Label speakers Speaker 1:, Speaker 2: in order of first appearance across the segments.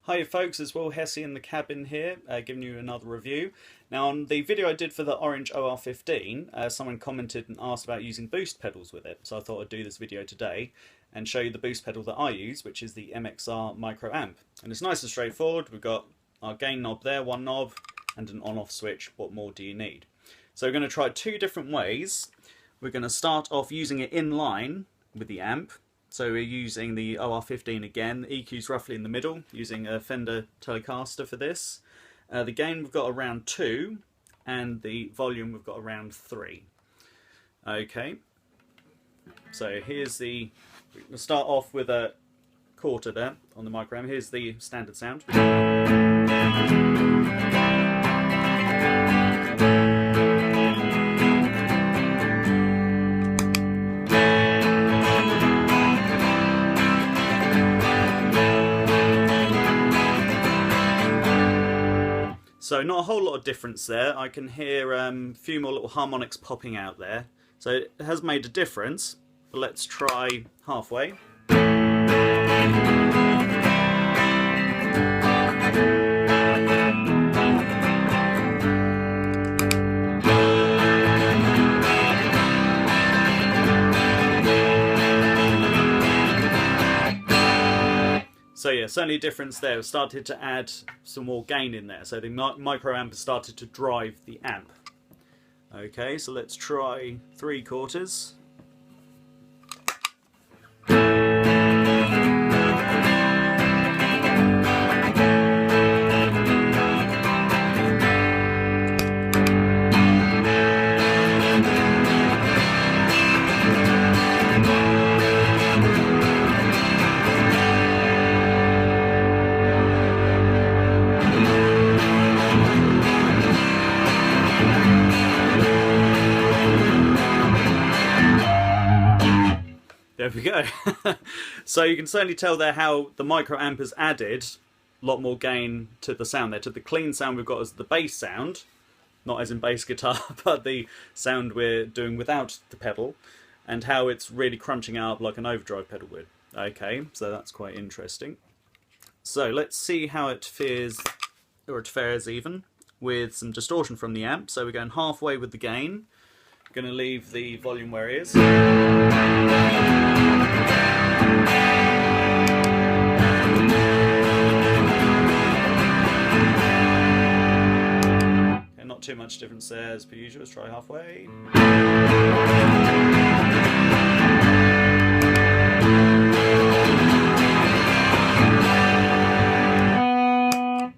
Speaker 1: Hi folks, it's Will Hessey in the cabin here, giving you another review. Now on the video I did for the Orange OR15, someone commented and asked about using boost pedals with it, so I thought I'd do this video today and show you the boost pedal that I use, which is the MXR Micro Amp. And it's nice and straightforward. We've got our gain knob there, one knob, and an on-off switch. What more do you need? So we're going to try two different ways. We're going to start off using it in line with the amp. So we're using the OR15 again. The EQ's roughly in the middle, using a Fender Telecaster for this. The gain we've got around 2, and the volume we've got around 3. Okay, so here's the... We'll start off with a quarter there on the micro amp. Here's the standard sound. So not a whole lot of difference there. I can hear a few more little harmonics popping out there. So it has made a difference, but let's try halfway. So yeah, certainly a difference there. We've started to add some more gain in there. So the micro amp has started to drive the amp. Okay, so let's try 3/4. There we go. So you can certainly tell there how the micro amp has added a lot more gain to the sound there. To the clean sound we've got as the bass sound, not as in bass guitar, but the sound we're doing without the pedal, and how it's really crunching out like an overdrive pedal would. Okay, so that's quite interesting. So let's see how it fares, or it fares even, with some distortion from the amp. So we're going halfway with the gain. Going to leave the volume where it is. Okay, not too much difference there as per usual. Let's try halfway.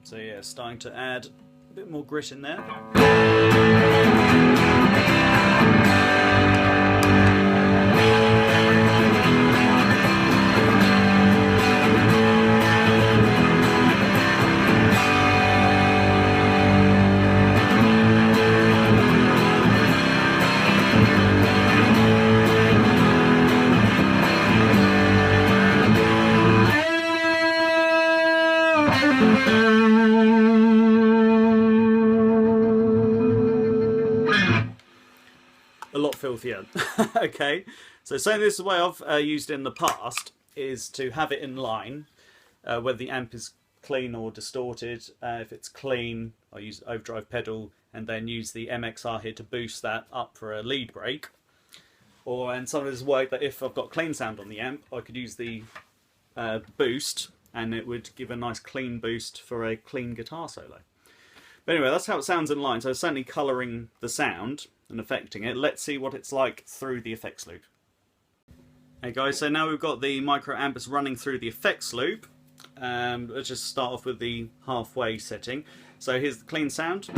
Speaker 1: So yeah, starting to add a bit more grit in there. A lot filthier. Okay, so saying this is the way I've used it in the past, is to have it in line, whether the amp is clean or distorted. If it's clean, I use the overdrive pedal and then use the MXR here to boost that up for a lead break. And some of this work that if I've got clean sound on the amp, I could use the boost and it would give a nice clean boost for a clean guitar solo. But anyway, that's how it sounds in line. So it's certainly colouring the sound and affecting it. Let's see what it's like through the effects loop. Hey guys, so now we've got the micro amp running through the effects loop. Let's just start off with the halfway setting. So here's the clean sound.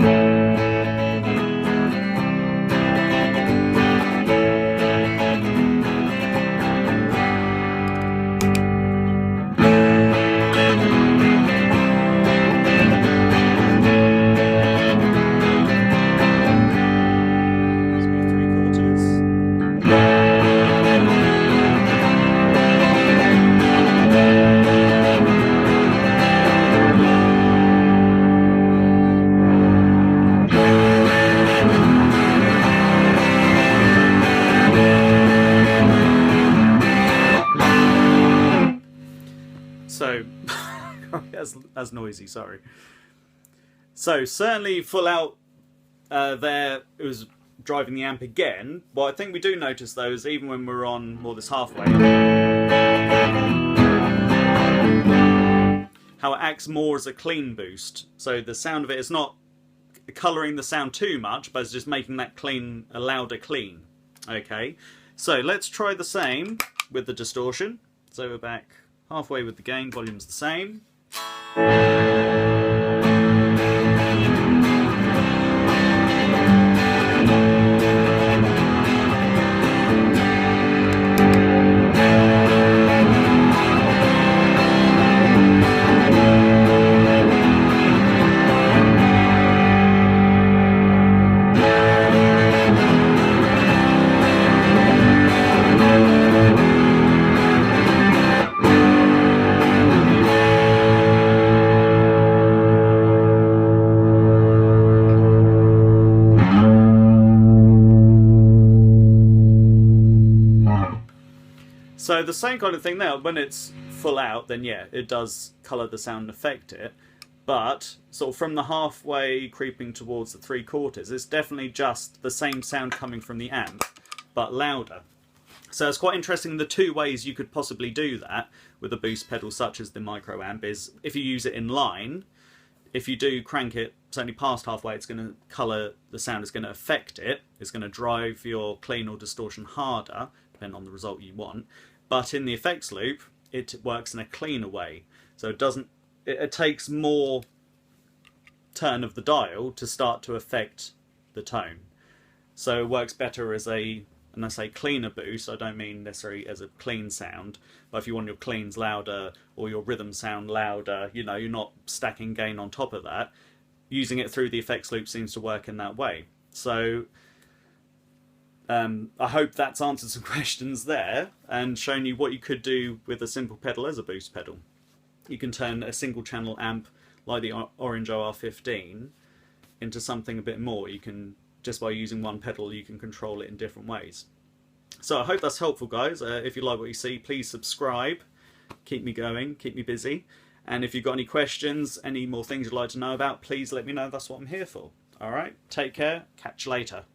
Speaker 1: That's noisy, sorry. So certainly full out there, it was driving the amp again. What I think we do notice though is even when we're on more this halfway, how it acts more as a clean boost. So the sound of it is not colouring the sound too much, but it's just making that clean, a louder clean. Okay, so let's try the same with the distortion. So we're back halfway with the gain, volume's the same. So the same kind of thing there, when it's full out, then yeah, it does colour the sound and affect it. But sort of from the halfway creeping towards the 3/4, it's definitely just the same sound coming from the amp, but louder. So it's quite interesting the two ways you could possibly do that with a boost pedal such as the micro amp is if you use it in line, if you do crank it certainly past halfway, it's going to colour the sound, it's going to affect it, it's going to drive your clean or distortion harder, depending on the result you want. But in the effects loop, it works in a cleaner way. So it takes more turn of the dial to start to affect the tone. So it works better as a, and I say cleaner boost, I don't mean necessarily as a clean sound, but if you want your cleans louder or your rhythm sound louder, you know, you're not stacking gain on top of that, using it through the effects loop seems to work in that way. So I hope that's answered some questions there and shown you what you could do with a simple pedal as a boost pedal. You can turn a single channel amp like the Orange OR15 into something a bit more. You can, just by using one pedal, you can control it in different ways. So I hope that's helpful, guys. If you like what you see, please subscribe. Keep me going, keep me busy. And if you've got any questions, any more things you'd like to know about, please let me know. That's what I'm here for. Alright, take care, catch you later.